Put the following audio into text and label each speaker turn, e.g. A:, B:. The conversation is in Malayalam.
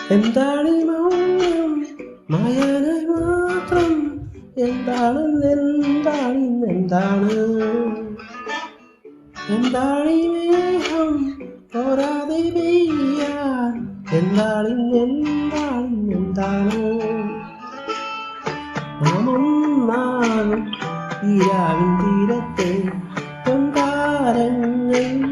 A: എന്താണ് ഈ മൗനം മായാനായി മാത്രം എന്താണ് എന്താണ് ഈ മേഘം പോരാതെ പെയ്യാൻ എന്താണ് നാം ഒന്നാകും ഈ രാവിൻ തീരത്തെ പൊൻതാരങ്ങൾ